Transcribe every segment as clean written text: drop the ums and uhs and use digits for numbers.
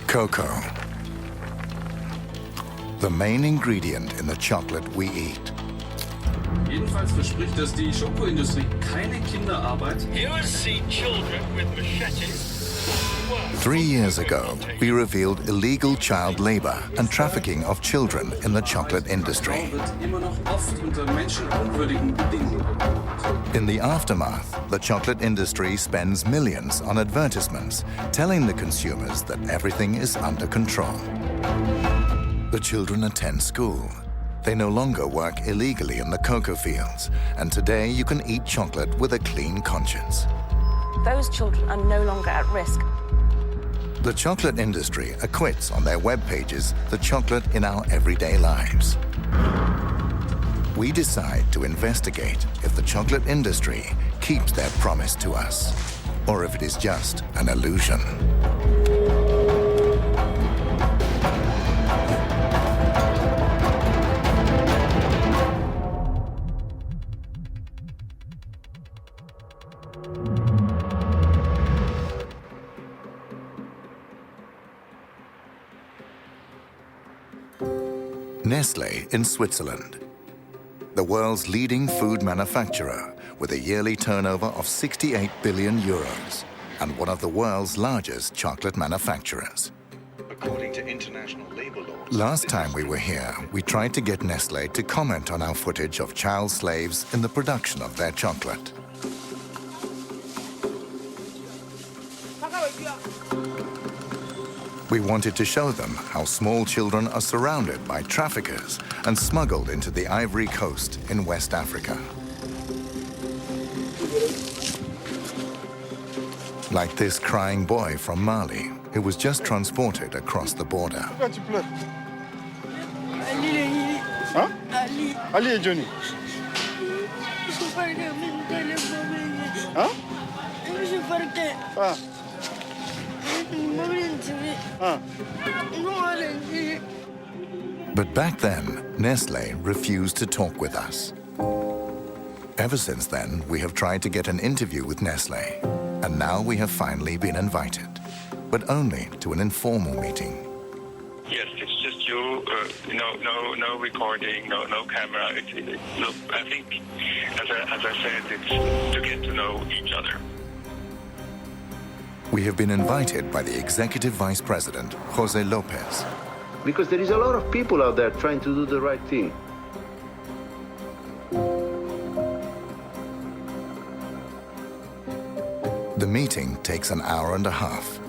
Cocoa. The main ingredient in the chocolate we eat. Jedenfalls verspricht das die Schokoindustrie keine Kinderarbeit. You will see children with machetes. 3 years ago, we revealed illegal child labor and trafficking of children in the chocolate industry. Wird immer noch oft unter menschenunwürdigen Bedingungen gearbeitet. In the aftermath, the chocolate industry spends millions on advertisements, telling the consumers that everything is under control. The children attend school. They no longer work illegally in the cocoa fields, and today you can eat chocolate with a clean conscience. Those children are no longer at risk. The chocolate industry acquits on their web pages the chocolate in our everyday lives. We decide to investigate if the chocolate industry keeps their promise to us, or if it is just an illusion. Nestlé in Switzerland, the world's leading food manufacturer with a yearly turnover of 68 billion euros and one of the world's largest chocolate manufacturers. According to international labor law, Last time we were here, we tried to get Nestlé to comment on our footage of child slaves in the production of their chocolate. We wanted to show them how small children are surrounded by traffickers and smuggled into the Ivory Coast in West Africa. Like this crying boy from Mali, who was just transported across the border. Pourquoi tu pleures? Hein? Ali et Johnny. Hein? Ah. Ah. But back then, Nestlé refused to talk with us. Ever since then, we have tried to get an interview with Nestlé, and now we have finally been invited, but only to an informal meeting. Yes, it's just you. No recording, no camera. Look, I think, as I said, it's to get to know each other. We have been invited by the Executive Vice President, Jose Lopez. Because there is a lot of people out there trying to do the right thing. The meeting takes an hour and a half.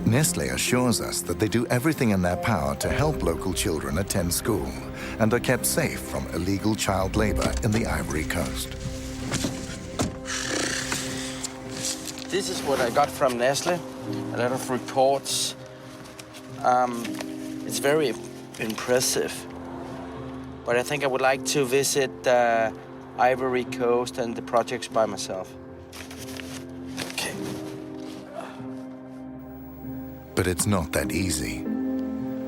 Nestlé assures us that they do everything in their power to help local children attend school and are kept safe from illegal child labor in the Ivory Coast. This is what I got from Nestlé, a lot of reports. It's very impressive. But I think I would like to visit Ivory Coast and the projects by myself. Okay. But it's not that easy.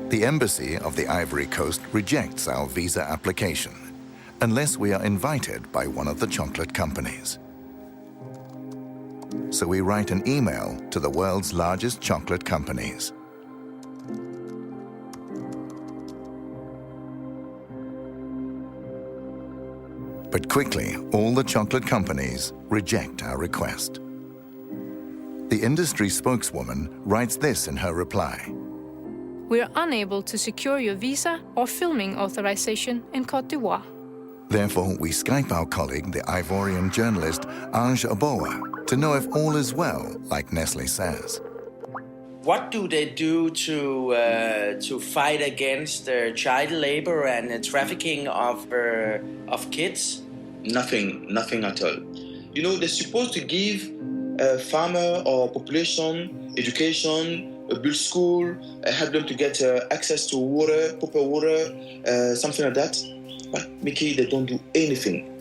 The embassy of the Ivory Coast rejects our visa application unless we are invited by one of the chocolate companies. So we write an email to the world's largest chocolate companies. But quickly, all the chocolate companies reject our request. The industry spokeswoman writes this in her reply. We are unable to secure your visa or filming authorization in Côte d'Ivoire. Therefore, we Skype our colleague, the Ivorian journalist Ange Aboa, to know if all is well, like Nestlé says. What do they do to fight against child labor and trafficking of kids? Nothing at all. You know, they're supposed to give a farmer or population education, build school, help them to get access to water, proper water, something like that. But Miki, they don't do anything.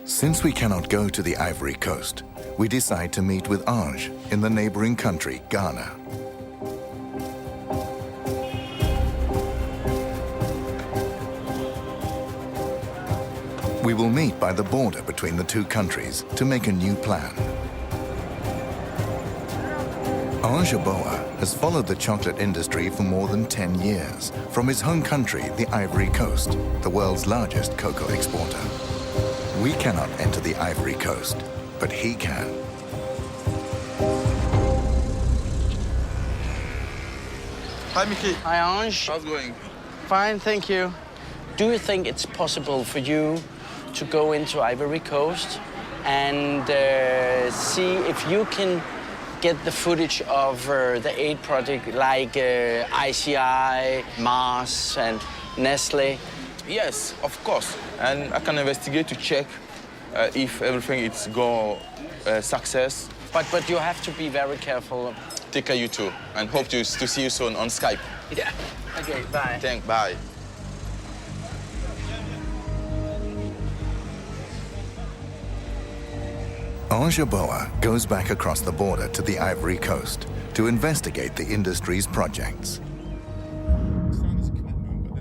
Since we cannot go to the Ivory Coast, we decide to meet with Ange in the neighboring country, Ghana. We will meet by the border between the two countries to make a new plan. Ange Boa has followed the chocolate industry for more than 10 years, from his home country, the Ivory Coast, the world's largest cocoa exporter. We cannot enter the Ivory Coast, but he can. Hi, Miki. Hi, Ange. How's it going? Fine, thank you. Do you think it's possible for you to go into Ivory Coast and see if you can get the footage of the aid project like ICI, Mars, and Nestle? Yes, of course. And I can investigate to check if everything is go success. But you have to be very careful. Take care, you too, and hope to see you soon on Skype. Yeah. Okay, bye. Bye. Ange Boa goes back across the border to the Ivory Coast to investigate the industry's projects.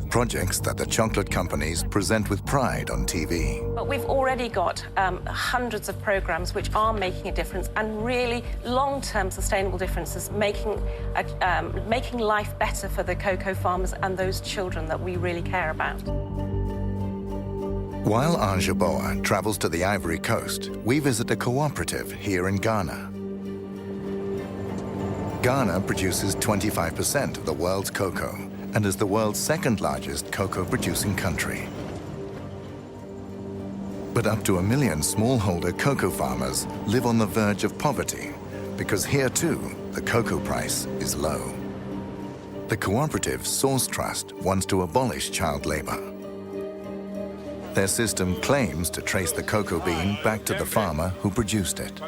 Projects that the chocolate companies present with pride on TV. But we've already got hundreds of programs which are making a difference, and really long-term sustainable differences, making life better for the cocoa farmers and those children that we really care about. While Ange Boa travels to the Ivory Coast, we visit a cooperative here in Ghana. Ghana produces 25% of the world's cocoa and is the world's second largest cocoa-producing country. But up to 1 million smallholder cocoa farmers live on the verge of poverty because here, too, the cocoa price is low. The cooperative Source Trust wants to abolish child labor. Their system claims to trace the cocoa bean back to the farmer who produced it.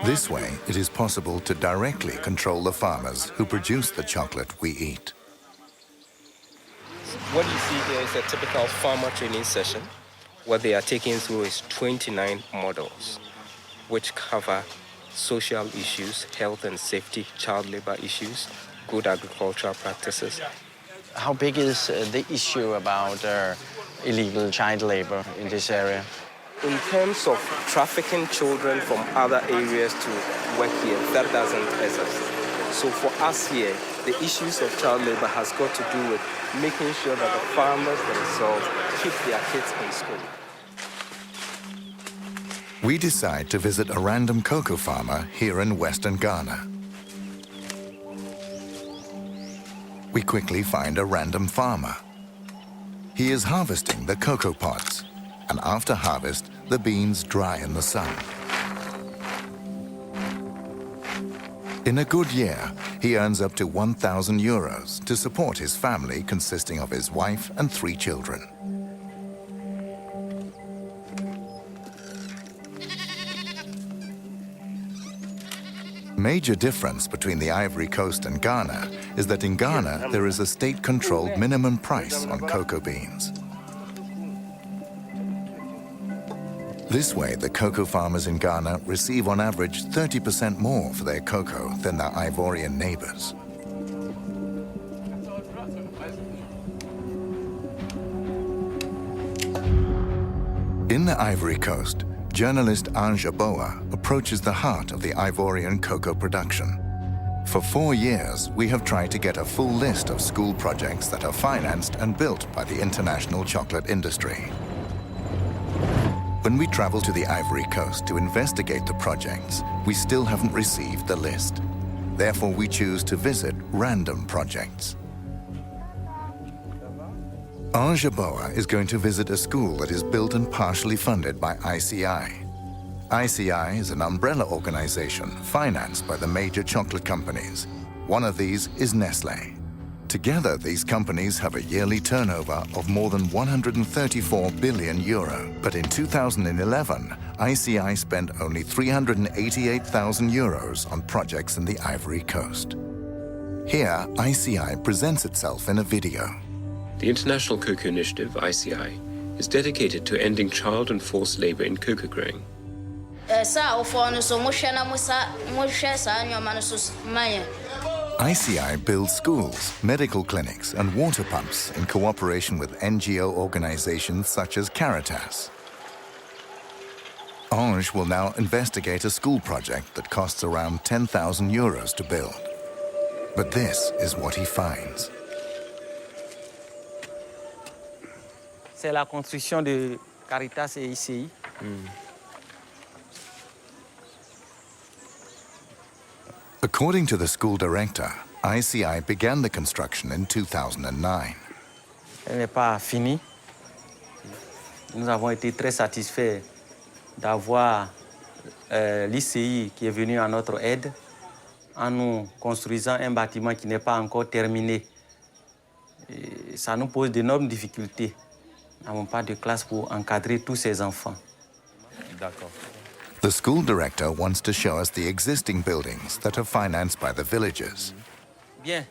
This way, it is possible to directly control the farmers who produce the chocolate we eat. What you see here is a typical farmer training session. What they are taking through is 29 models, which cover social issues, health and safety, child labor issues, good agricultural practices. How big is the issue about illegal child labor in this area? In terms of trafficking children from other areas to work here, that doesn't exist. So for us here, the issues of child labor has got to do with making sure that the farmers themselves keep their kids in school. We decide to visit a random cocoa farmer here in Western Ghana. We quickly find a random farmer. He is harvesting the cocoa pods, and after harvest, the beans dry in the sun. In a good year, he earns up to 1,000 euros to support his family consisting of his wife and 3 children. Major difference between the Ivory Coast and Ghana is that in Ghana there is a state-controlled minimum price on cocoa beans. This way, the cocoa farmers in Ghana receive on average 30% more for their cocoa than their Ivorian neighbors. In the Ivory Coast, journalist Ange Boa approaches the heart of the Ivorian cocoa production. For 4 years, we have tried to get a full list of school projects that are financed and built by the international chocolate industry. When we travel to the Ivory Coast to investigate the projects, we still haven't received the list. Therefore, we choose to visit random projects. Ange Boa is going to visit a school that is built and partially funded by ICI. ICI is an umbrella organization financed by the major chocolate companies. One of these is Nestle. Together, these companies have a yearly turnover of more than 134 billion euro. But in 2011, ICI spent only 388,000 euros on projects in the Ivory Coast. Here, ICI presents itself in a video. The International Cocoa Initiative, ICI, is dedicated to ending child and forced labor in cocoa growing. ICI builds schools, medical clinics, and water pumps in cooperation with NGO organizations such as Caritas. Ange will now investigate a school project that costs around 10,000 euros to build. But this is what he finds. C'est la construction de Caritas et ICI. According to the school director, ICI began the construction in 2009. Elle n'est pas finie. Nous avons été très satisfaits d'avoir l'ICI qui est venu à notre aide en nous construisant un bâtiment qui n'est pas encore terminé. Et ça nous pose d'énormes difficultés. Nous n'avons pas de classe pour encadrer tous ces enfants. D'accord. The school director wants to show us the existing buildings that are financed by the villagers. Bien.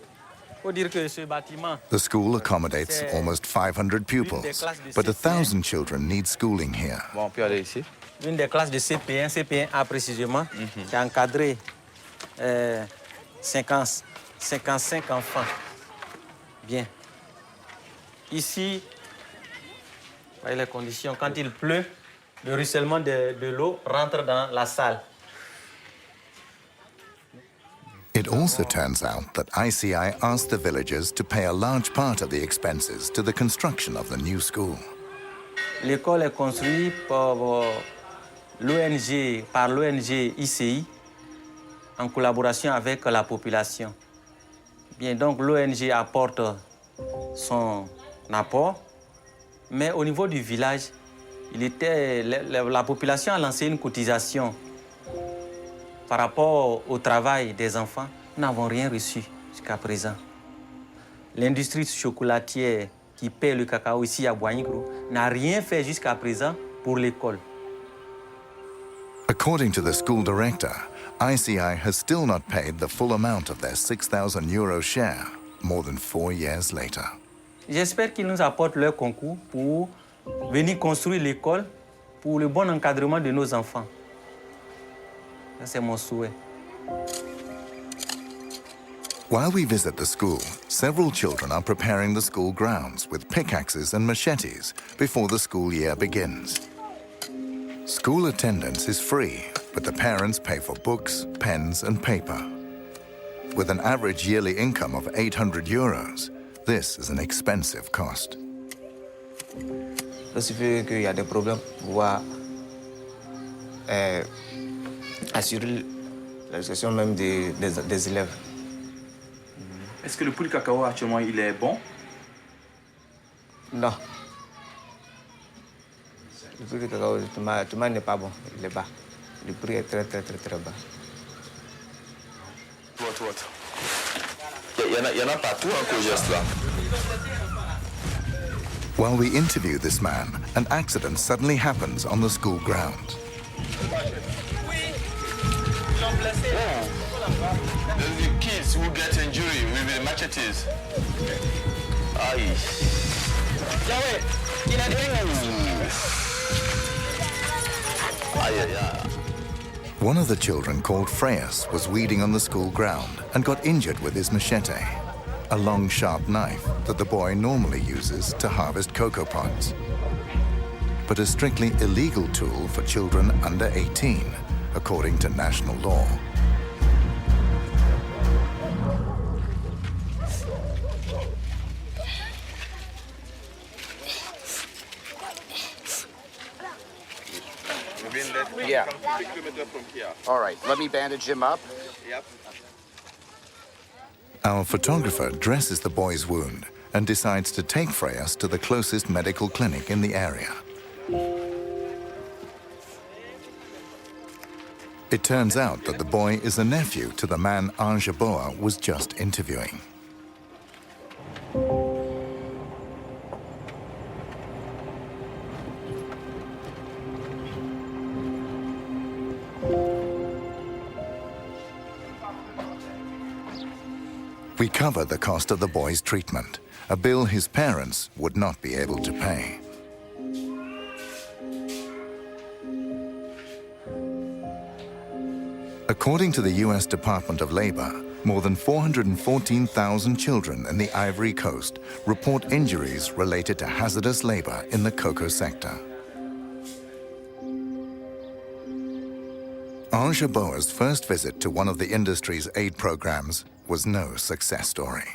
Faut dire que ce bâtiment, The school accommodates almost 500 pupils, but 1,000 children need schooling here. Bon, on peut aller ici. Une des classes de CP1, CP1A précisément, qui a encadré 55 enfants. Bien. Ici, voyez les conditions. Quand il pleut, le ruissellement de l'eau rentre dans la salle. It also turns out that ICI asked the villagers to pay a large part of the expenses to the construction of the new school. L'école est construite par l'ONG ICI en collaboration avec la population. Bien, donc l'ONG apporte son apport, mais au niveau du village, la population a lancé une cotisation par rapport au travail des enfants. Nous n'avons rien reçu jusqu'à présent. L'industrie chocolatière qui paie le cacao ici à Boigny-Gros n'a rien fait jusqu'à présent pour l'école. According to the school director, ICI has still not paid the full amount of their 6,000 euro share, more than 4 years later. J'espère qu'ils nous apportent leur concours pour venir construire l'école pour le bon encadrement de nos enfants. Ça, c'est mon souhait. While we visit the school, several children are preparing the school grounds with pickaxes and machetes before the school year begins. School attendance is free, but the parents pay for books, pens, and paper. With an average yearly income of 800 euros, this is an expensive cost. Ça signifie qu'il y a des problèmes pour pouvoir assurer la gestion même des élèves. Est-ce que le prix du cacao actuellement il est bon? Non. Le prix du cacao actuellement n'est pas bon, il est bas. Le prix est très bas. Il y en a partout en Cogest là. While we interview this man, an accident suddenly happens on the school grounds. The kids who get injury with the machetes. Aye. One of the children, called Freyas, was weeding on the school ground and got injured with his machete, a long, sharp knife that the boy normally uses to harvest cocoa pods, but a strictly illegal tool for children under 18, according to national law. Yeah. All right, let me bandage him up. Yep. Our photographer dresses the boy's wound and decides to take Freyas to the closest medical clinic in the area. It turns out that the boy is a nephew to the man Ange Boa was just interviewing. We cover the cost of the boy's treatment, a bill his parents would not be able to pay. According to the US Department of Labor, more than 414,000 children in the Ivory Coast report injuries related to hazardous labor in the cocoa sector. Ange Boa's first visit to one of the industry's aid programs was no success story.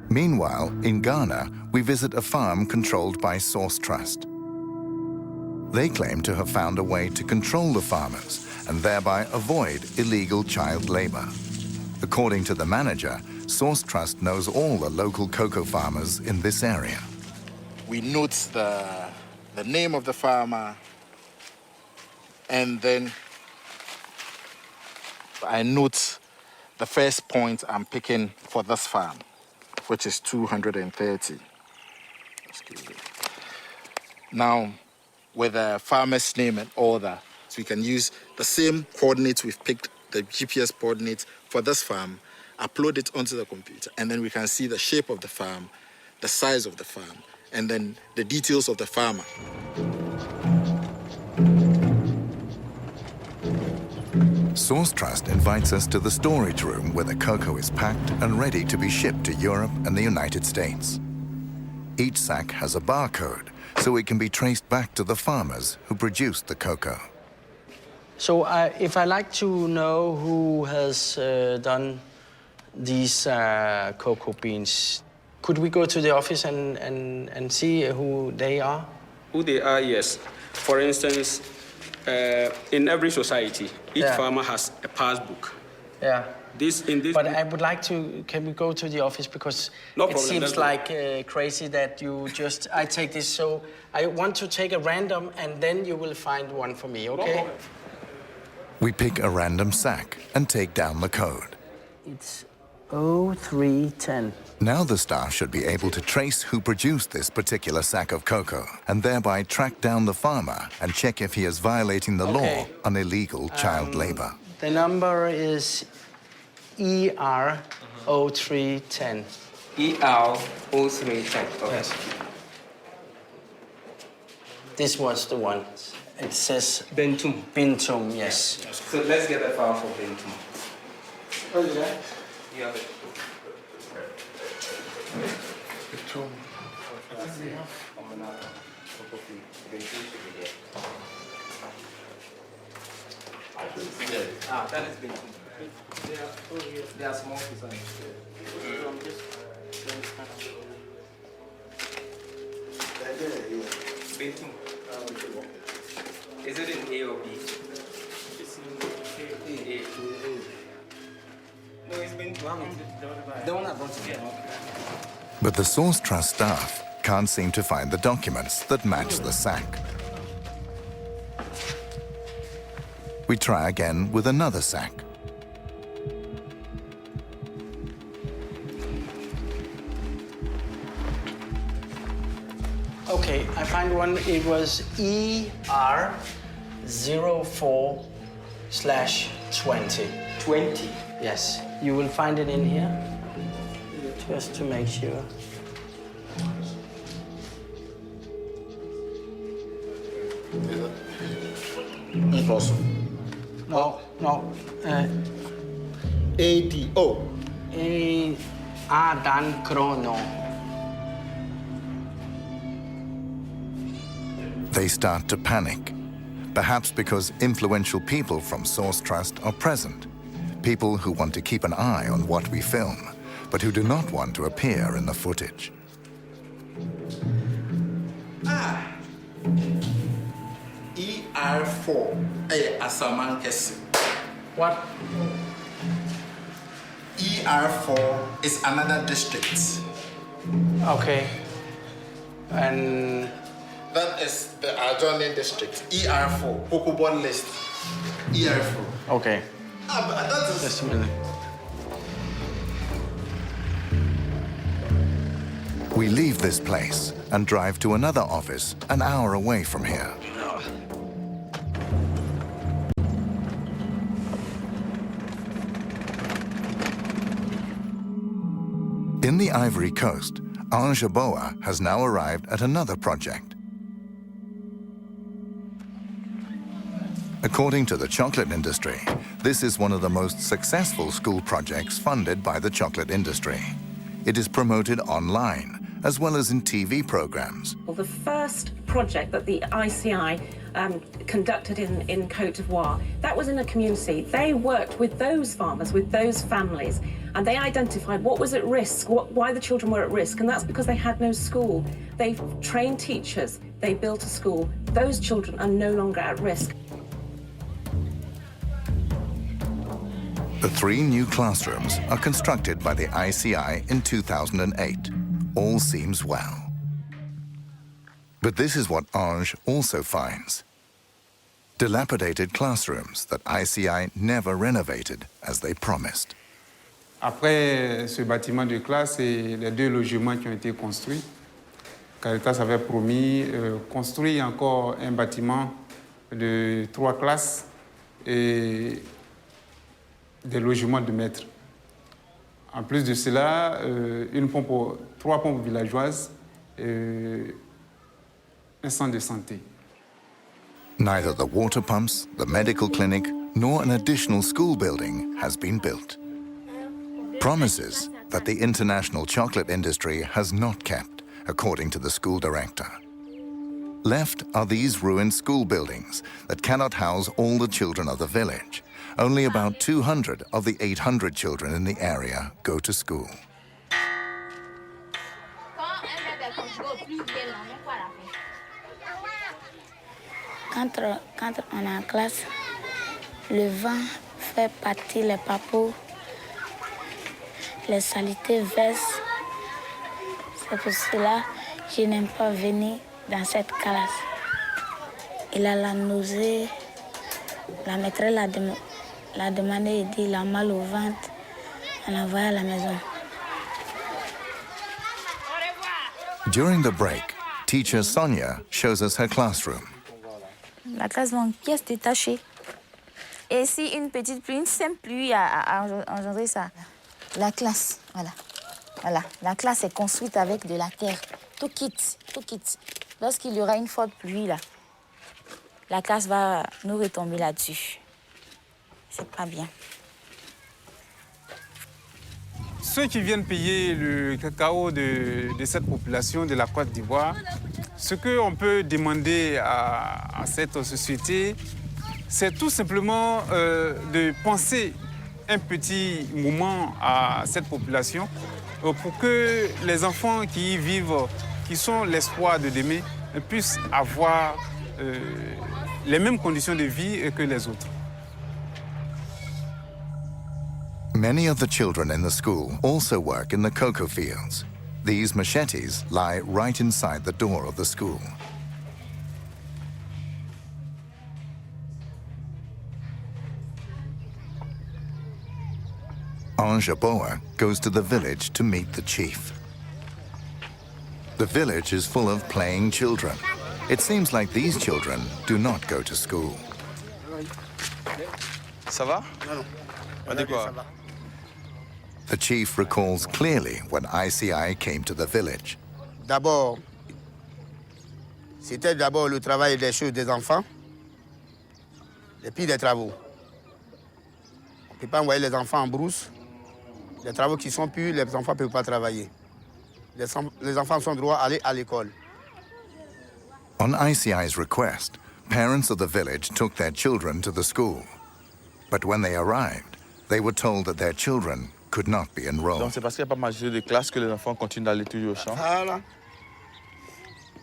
Meanwhile, in Ghana, we visit a farm controlled by Source Trust. They claim to have found a way to control the farmers and thereby avoid illegal child labor. According to the manager, Source Trust knows all the local cocoa farmers in this area. We note the name of the farmer, and then I note the first point I'm picking for this farm, which is 230. Excuse me. Now, with the farmer's name and all that, so we can use the same coordinates we've picked, the GPS coordinates for this farm, upload it onto the computer, and then we can see the shape of the farm, the size of the farm, and then the details of the farmer. Source Trust invites us to the storage room where the cocoa is packed and ready to be shipped to Europe and the United States. Each sack has a barcode, so it can be traced back to the farmers who produced the cocoa. So if I like to know who has done these cocoa beans, could we go to the office and see who they are? Who they are, yes. For instance, in every society, each farmer has a passbook. Yeah. But I would like to, can we go to the office? Because it seems like crazy that you just, I take this, so I want to take a random and then you will find one for me, okay? We pick a random sack and take down the code. It's 0310. Now the staff should be able to trace who produced this particular sack of cocoa and thereby track down the farmer and check if he is violating the law on illegal child labor. The number is ER 0310. ER 0310, okay. Yes. This was the one. It says Bentum. Bentum, yes. So let's get a file for Bentum. What is that? You have it. That is Bentum. They are small designs. Bentum. Is it in A or B? It's in A. No, it's been the one I brought together. But the Source Trust staff can't seem to find the documents that match the sack. We try again with another sack. Okay, I find one. It was ER 04/20. 20? Yes. You will find it in here, just to make sure. No. ADO. Dan Chrono. They start to panic, perhaps because influential people from Source Trust are present, people who want to keep an eye on what we film, but who do not want to appear in the footage. ER4. Hey, Asaman Kesi. What? ER4 is another district. Okay. And that is the adjoining district. ER4, Pokeball list. ER4. Okay. But that is... Just a minute. We leave this place and drive to another office an hour away from here. In the Ivory Coast, Ange Boa has now arrived at another project. According to the chocolate industry, this is one of the most successful school projects funded by the chocolate industry. It is promoted online as well as in TV programs. Well, the first project that the ICI conducted in Côte d'Ivoire, that was in a community. They worked with those farmers, with those families, and they identified what was at risk, why the children were at risk, and that's because they had no school. They trained teachers, they built a school. Those children are no longer at risk. The 3 new classrooms are constructed by the ICI in 2008. All seems well. But this is what Ange also finds. Dilapidated classrooms that ICI never renovated as they promised. Après ce bâtiment de classe et les 2 logements qui ont été construits, Caritas avait promis construire encore un bâtiment de 3 classes et des logements de maîtres. En plus de cela, 3 pompes villageoises et un centre de santé. Neither the water pumps, the medical clinic, nor an additional school building has been built. Promises that the international chocolate industry has not kept, according to the school director. Left are these ruined school buildings that cannot house all the children of the village. Only about 200 of the 800 children in the area go to school. Quand on est en classe, le vent fait partir les papous, les saletés versent. C'est pour cela que je n'aime pas venir dans cette classe. Il a la nausée, la maîtresse l'a demandé, il dit il a mal au ventre, on l'a envoyé à la maison. During the break, teacher Sonia shows us her classroom. La classe va en pièces détachées. Et si une petite pluie, une simple pluie a engendré ça, la classe, voilà. Voilà, la classe est construite avec de la terre. Tout quitte, tout quitte. Lorsqu'il y aura une forte pluie, là, la classe va nous retomber là-dessus. C'est pas bien. Ceux qui viennent payer le cacao de cette population de la Côte d'Ivoire, ce qu'on peut demander à cette société, c'est tout simplement de penser un petit moment à cette population pour que les enfants qui y vivent, qui sont l'espoir de demain, puissent avoir les mêmes conditions de vie que les autres. Many of the children in the school also work in the cocoa fields. These machetes lie right inside the door of the school. Ange Boa goes to the village to meet the chief. The village is full of playing children. It seems like these children do not go to school. Ça va? Non. On dit quoi? The chief recalls clearly when ICI came to the village. D'abord, c'était d'abord le travail des choses des enfants, et puis des travaux. On ne peut pas envoyer les enfants en brousse. Les travaux qui sont purs, les enfants ne peuvent pas travailler. Les enfants sont droits à aller à l'école. On ICI's request, parents of the village took their children to the school. But when they arrived, they were told that their children could not be enrolled. Donc c'est parce qu'il n'y a pas majorité de classe que les enfants continuent d'aller toujours au champ.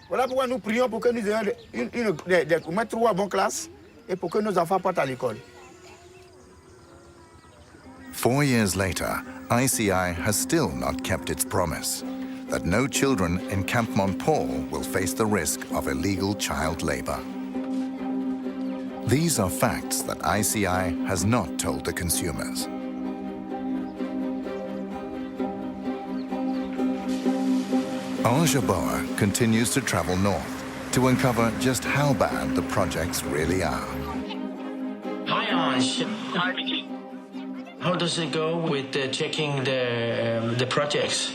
Voilà pourquoi nous prions pour que nous ayons mettre 3 bonnes classes et pour que nos enfants partent à l'école. 4 years later, ICI has still not kept its promise that no children in Camp Montpaul will face the risk of illegal child labor. These are facts that ICI has not told the consumers. Ange Boa continues to travel north to uncover just how bad the projects really are. Hi, Ange. Hi, Miki. How does it go with checking the projects?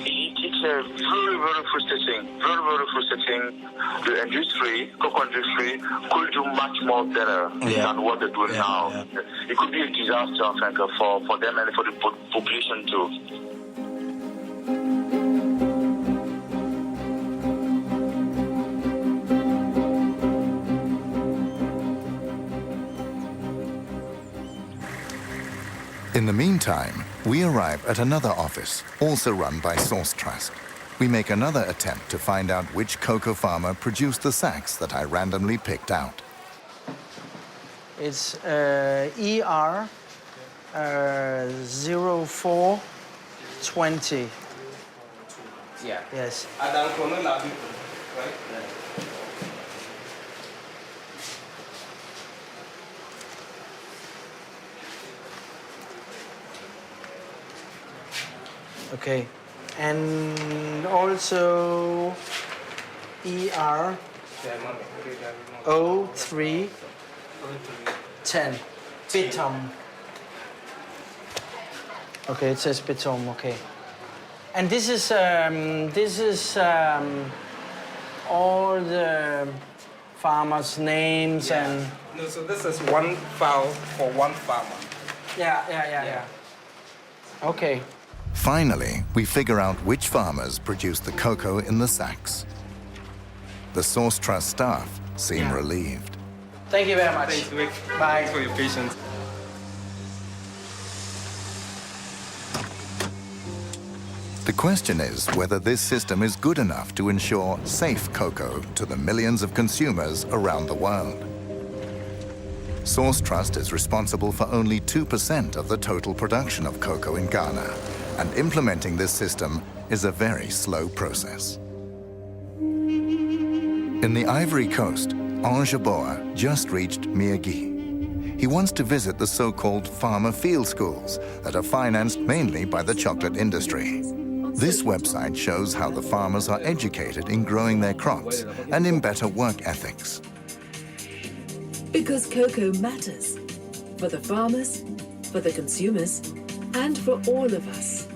It's very, very frustrating. Very, very frustrating. The industry, cocoa industry, could do much more better than what they're doing now. Yeah. It could be a disaster, I think, for them and for the population too. In the meantime, we arrive at another office, also run by Source Trust. We make another attempt to find out which cocoa farmer produced the sacks that I randomly picked out. It's ER 0420. Yeah. Yes. Right? Okay. And also ER 0310. Beton. Okay, it says beton, okay. And this is all the farmers' names and... No, so this is one file for one farmer. Yeah. Okay. Finally, we figure out which farmers produced the cocoa in the sacks. The Source Trust staff seem relieved. Thank you very much. Thanks, Rick. Bye. Thanks for your patience. The question is whether this system is good enough to ensure safe cocoa to the millions of consumers around the world. Source Trust is responsible for only 2% of the total production of cocoa in Ghana, and implementing this system is a very slow process. In the Ivory Coast, Ange Boa just reached Miagi. He wants to visit the so-called farmer field schools that are financed mainly by the chocolate industry. This website shows how the farmers are educated in growing their crops and in better work ethics. Because cocoa matters for the farmers, for the consumers, and for all of us.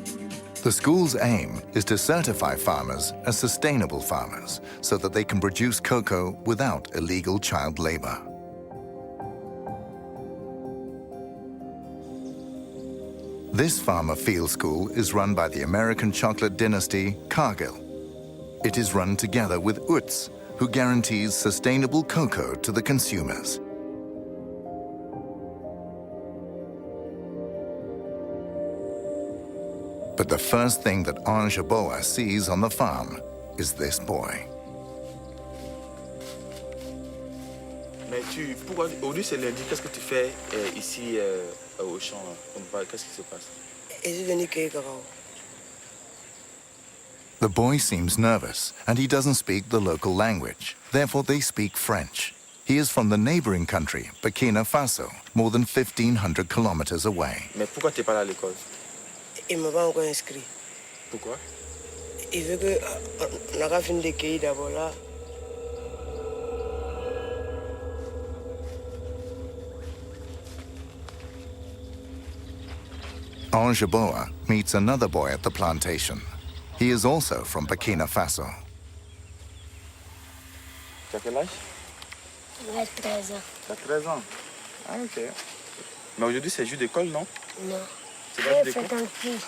The school's aim is to certify farmers as sustainable farmers so that they can produce cocoa without illegal child labor. This farmer field school is run by the American chocolate dynasty Cargill. It is run together with Utz, who guarantees sustainable cocoa to the consumers. But the first thing that Ange Boa sees on the farm is this boy. Mais pourquoi aujourd'hui c'est lundi, qu'est-ce que tu fais ici au champ? Qu'est-ce qui se passe? Je suis venu cueillir cacao. The boy seems nervous and he doesn't speak the local language. Therefore, they speak French. He is from the neighboring country, Burkina Faso, more than 1,500 kilometers away. Mais pourquoi tu n'es pas allé à l'école? Il ne m'a pas encore inscrit. Pourquoi? Il veut qu'on a fini de cueillir d'abord là. Ange Boa meets another boy at the plantation. He is also from Burkina Faso. Tu as quel âge? J'ai 13 ans. Tu as 13 ans? Ah, ok. Mais aujourd'hui, c'est jour d'école, non? Non. Tu vas Je fréquente plus.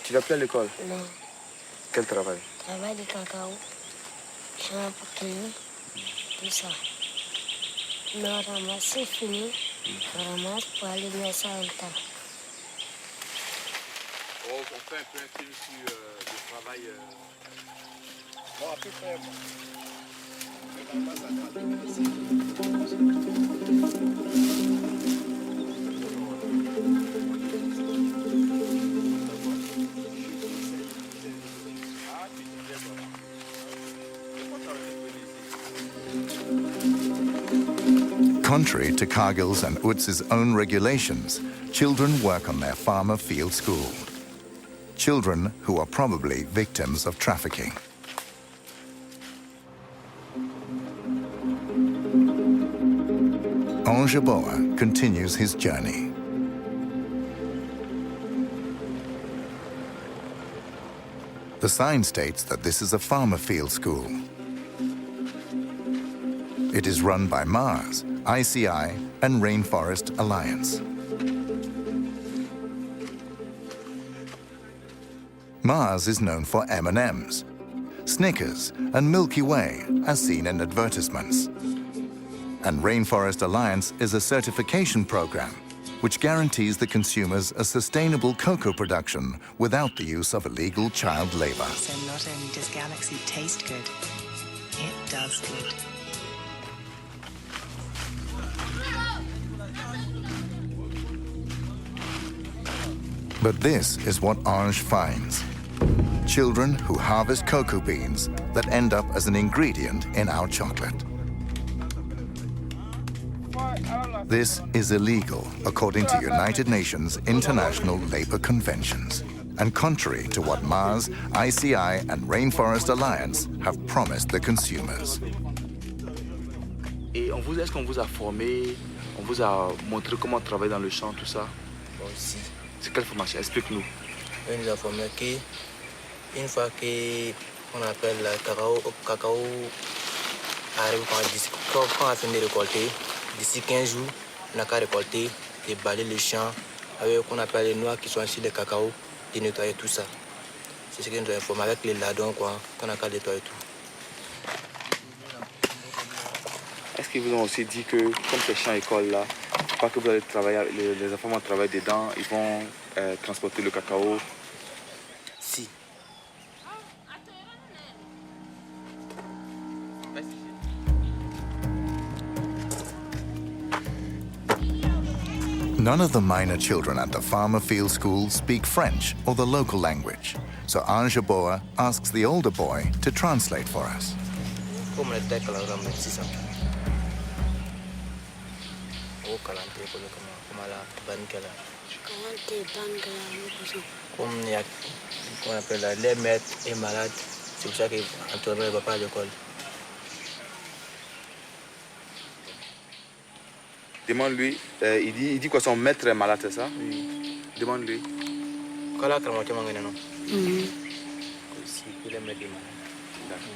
Tu vas plus à l'école? Non. Quel travail? Travail de cacao. Je suis un peu tout ça. Mais on ramasse, c'est fini. On ramasse pour aller mettre ça en temps. On fait un peu un film sur le travail. Bon, à peu près. Contrary to Cargill's and Utz's own regulations, children work on their farmer field school. Children who are probably victims of trafficking. Ange Boa continues his journey. The sign states that this is a farmer field school. It is run by Mars, ICI, and Rainforest Alliance. Mars is known for M&Ms, Snickers, and Milky Way, as seen in advertisements. And Rainforest Alliance is a certification program which guarantees the consumers a sustainable cocoa production without the use of illegal child labor. So not only does Galaxy taste good, it does good. But this is what Ange finds. Children who harvest cocoa beans that end up as an ingredient in our chocolate. This is illegal according to United Nations International Labour Conventions and contrary to what Mars, ICI and Rainforest Alliance have promised the consumers. Et est-ce qu'on vous a formé, on vous a montré comment travailler dans le champ, tout ça? Aussi. C'est quelle formation? Explique-nous. On nous a formé qu'une fois qu'on appelle le cacao arrive quand on a fini de récolter, d'ici 15 jours, on a qu'à récolter et balayer les champs avec ce qu'on appelle les noix qui sont sur le cacao, et nettoyer tout ça. C'est ce qu'ils nous ont informé avec les ladons, quoi, qu'on a qu'à nettoyer tout. Est-ce qu'ils vous ont aussi dit que, comme ces champs-écoles-là, pas que vous allez travailler, les enfants vont travailler dedans, ils vont transporter le cacao? Si. None of the minor children at the farmer field school speak French or the local language, so Ange Boa asks the older boy to translate for us. Comme il y a qu'on appelle les maîtres et malades, c'est pour ça qu'Antoine ne va pas à l'école. Demande-lui, il dit quoi, son maître est malade, c'est ça? Oui. Demande-lui. Quand la crème est malade, non? Si, il est maître malade. D'accord.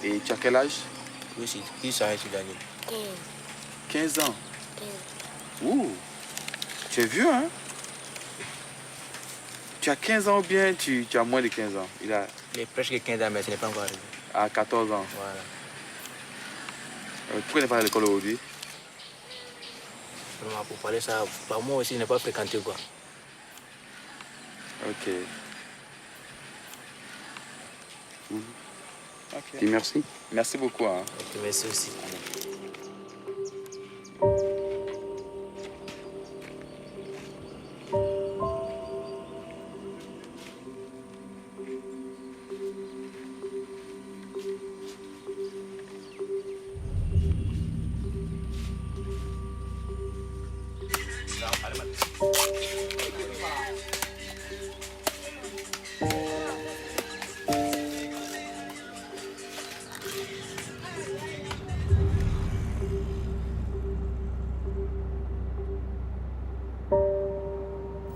Et tu as quel âge? Oui, c'est 10 ans, je suis gagné. 15 ans. Ouh, tu es vieux, hein? Tu as 15 ans ou bien tu as moins de 15 ans? Il a presque 15 ans, mais ce n'est pas encore arrivé. À 14 ans. Voilà. Pourquoi il n'est pas à l'école aujourd'hui? Pour parler ça, moi aussi, je n'ai pas fréquenté, quoi. Ok. Et merci. Merci beaucoup. Hein. Okay, merci aussi.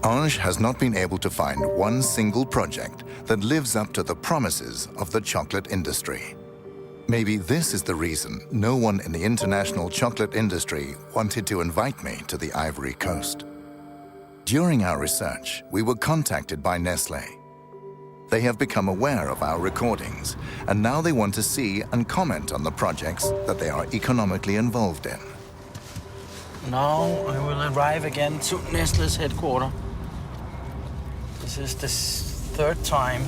Ange has not been able to find one single project that lives up to the promises of the chocolate industry. Maybe this is the reason no one in the international chocolate industry wanted to invite me to the Ivory Coast. During our research, we were contacted by Nestlé. They have become aware of our recordings, and now they want to see and comment on the projects that they are economically involved in. Now I will arrive again to Nestlé's headquarters. This is the third time.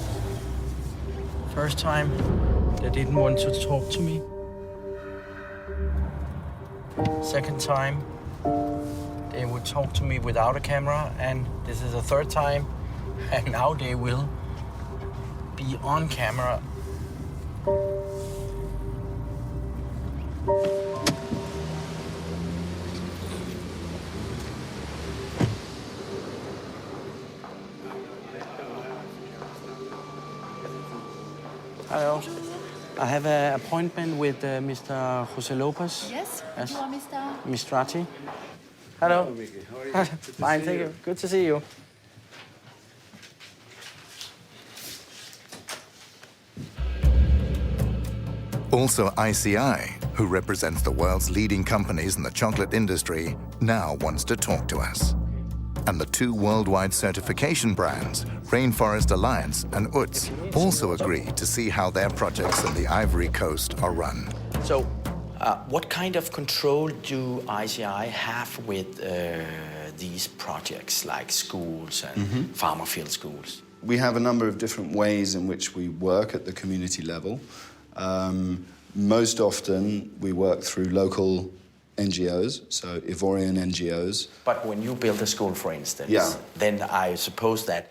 First time, they didn't want to talk to me. Second time, they would talk to me without a camera, and this is the third time, and now they will be on camera. Hello. I have an appointment with Mr. Jose Lopez. Yes, you are Mr. Mistrati. Hello. Hello, Miki. How are you? Fine, thank you. Good to see you. Also ICI, who represents the world's leading companies in the chocolate industry, now wants to talk to us. And the two worldwide certification brands, Rainforest Alliance and UTZ, also agree to see how their projects in the Ivory Coast are run. So, what kind of control do ICI have with these projects, like schools and farmer field schools? We have a number of different ways in which we work at the community level. Most often, we work through local NGOs, so Ivorian NGOs. But when you build a school, for instance, then I suppose that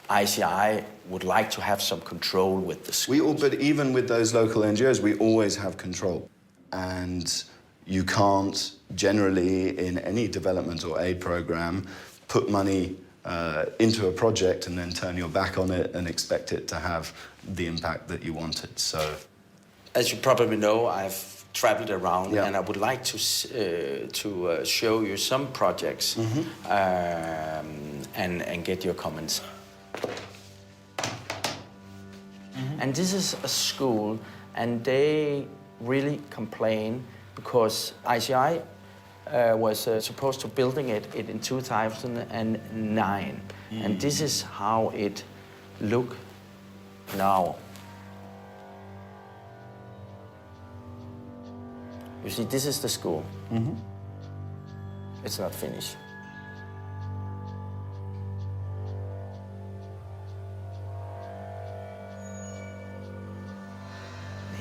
ICI would like to have some control with the school. But even with those local NGOs, we always have control. And you can't generally, in any development or aid program, put money into a project and then turn your back on it and expect it to have the impact that you wanted. So, as you probably know, I've traveled around, and I would like to show you some projects and get your comments. And this is a school, and they really complain because ICI was supposed to building it in 2009, and this is how it look now. You see, this is the school. It's not finished.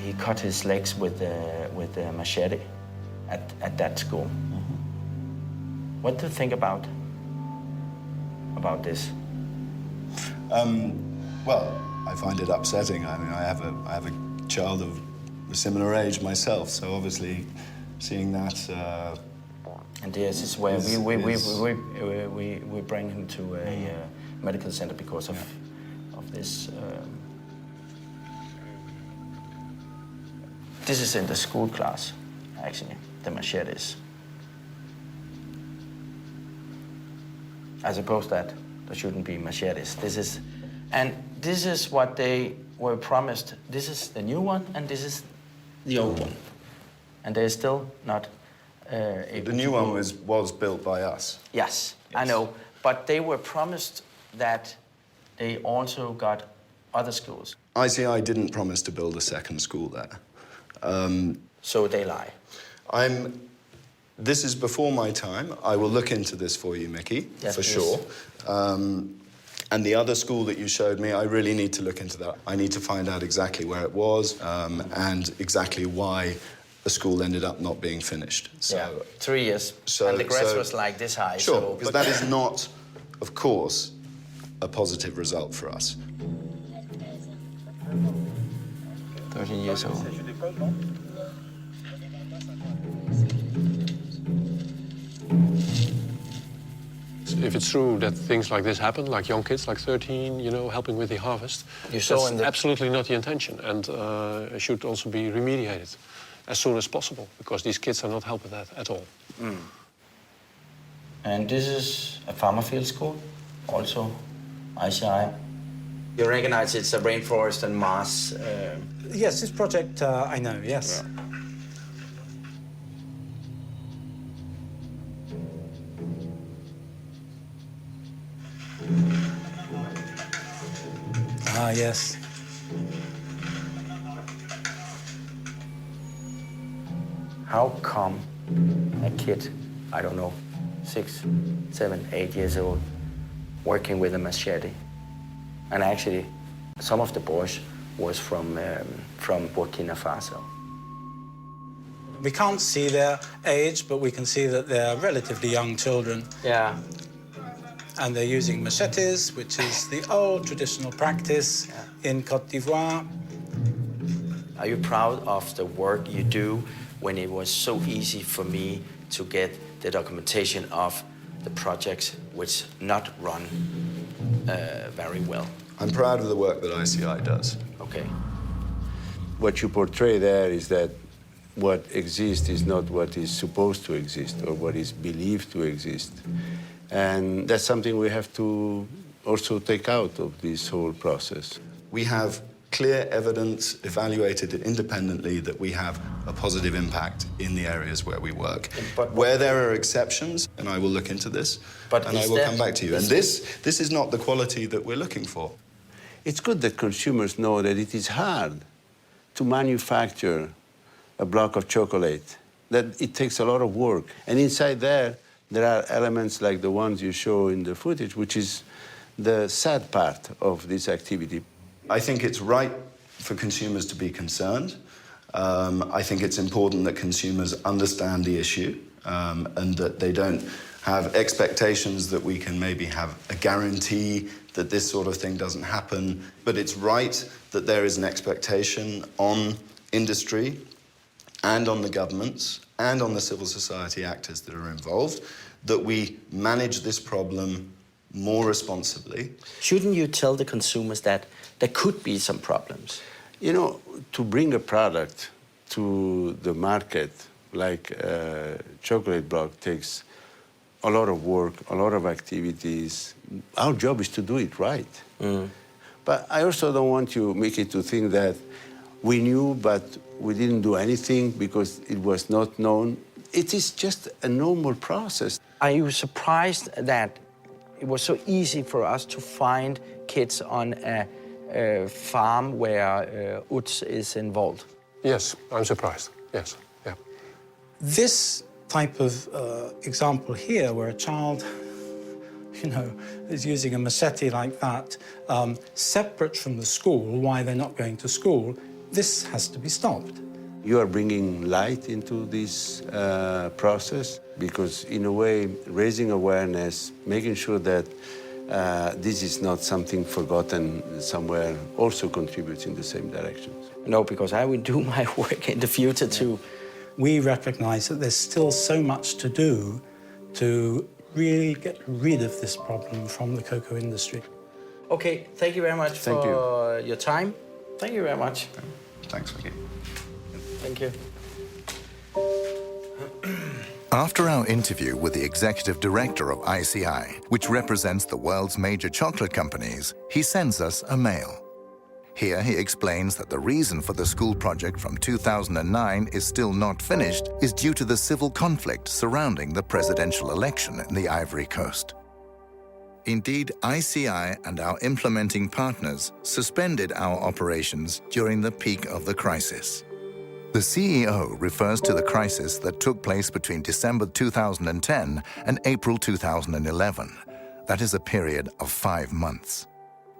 He cut his legs with a machete at that school. What do you think about this? Well, I find it upsetting. I mean, I have a child of a similar age myself, so obviously seeing that. And this is where we bring him to a medical center because of this. This is in the school class, actually, the machetes. I suppose that there shouldn't be machetes. This is what they were promised. This is the new one, and this is the old one. And they're still not able The new one was built by us. Yes, I know. But they were promised that they also got other schools. ICI didn't promise to build a second school there. So they lie. This is before my time. I will look into this for you, Miki, yes, for please. sure. And the other school that you showed me, I really need to look into that. I need to find out exactly where it was and exactly why the school ended up not being finished. So, 3 years. And the grass was like this high. Sure, because that is not, of course, a positive result for us. 13 years old. If it's true that things like this happen, like young kids, like 13, you know, helping with the harvest, that's absolutely not the intention, and it should also be remediated as soon as possible, because these kids are not helping that at all. And this is a farmer field school, also ICI. You recognize it's a rainforest and Mars. Yes, this project I know, yes. Yeah. Ah, yes. How come a kid, I don't know, 6, 7, 8 years old, working with a machete? And actually, some of the boys was from Burkina Faso. We can't see their age, but we can see that they're relatively young children. Yeah. And they're using machetes, which is the old traditional practice in Côte d'Ivoire. Are you proud of the work you do when it was so easy for me to get the documentation of the projects which not run very well? I'm proud of the work that ICI does. Okay. What you portray there is that what exists is not what is supposed to exist or what is believed to exist. And that's something we have to also take out of this whole process. We have clear evidence, evaluated independently, that we have a positive impact in the areas where we work. Where there are exceptions, and I will look into this, and I will come back to you. And this is not the quality that we're looking for. It's good that consumers know that it is hard to manufacture a block of chocolate, that it takes a lot of work. And inside there are elements like the ones you show in the footage, which is the sad part of this activity. I think it's right for consumers to be concerned. I think it's important that consumers understand the issue and that they don't have expectations that we can maybe have a guarantee that this sort of thing doesn't happen. But it's right that there is an expectation on industry and on the governments and on the civil society actors that are involved that we manage this problem more responsibly. Shouldn't you tell the consumers that there could be some problems? You know, to bring a product to the market like a chocolate block takes a lot of work, a lot of activities. Our job is to do it right. But I also don't want you, Miki, to think that we knew, but we didn't do anything because it was not known. It is just a normal process. Are you surprised that it was so easy for us to find kids on a farm where UTS is involved? Yes, I'm surprised. Yes, yeah. This type of example here, where a child, you know, is using a machete like that, separate from the school, why they're not going to school, this has to be stopped. You are bringing light into this process because, in a way, raising awareness, making sure that this is not something forgotten somewhere also contributes in the same direction. No, because I will do my work in the future too. We recognize that there's still so much to do to really get rid of this problem from the cocoa industry. Okay, thank you very much for your time. Thank you very much. Thanks, Miki. Thank you. After our interview with the executive director of ICI, which represents the world's major chocolate companies, he sends us a mail. Here he explains that the reason for the school project from 2009 is still not finished is due to the civil conflict surrounding the presidential election in the Ivory Coast. Indeed, ICI and our implementing partners suspended our operations during the peak of the crisis. The CEO refers to the crisis that took place between December 2010 and April 2011. That is a period of 5 months.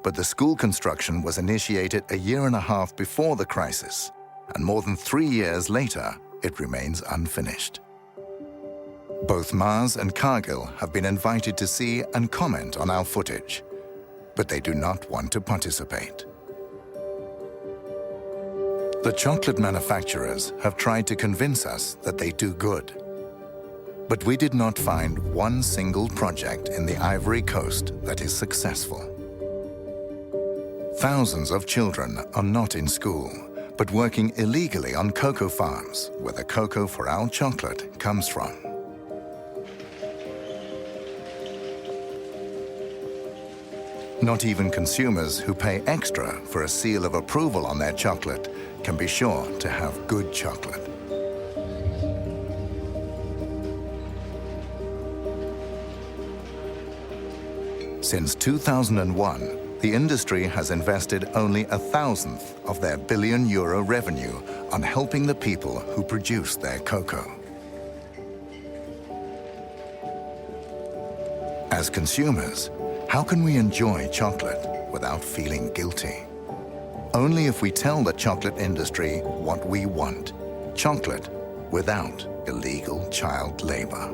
But the school construction was initiated a year and a half before the crisis, and more than 3 years later, it remains unfinished. Both Mars and Cargill have been invited to see and comment on our footage, but they do not want to participate. The chocolate manufacturers have tried to convince us that they do good. But we did not find one single project in the Ivory Coast that is successful. Thousands of children are not in school, but working illegally on cocoa farms where the cocoa for our chocolate comes from. Not even consumers who pay extra for a seal of approval on their chocolate can be sure to have good chocolate. Since 2001, the industry has invested only 1,000th of their €1 billion revenue on helping the people who produce their cocoa. As consumers, how can we enjoy chocolate without feeling guilty? Only if we tell the chocolate industry what we want: chocolate without illegal child labor.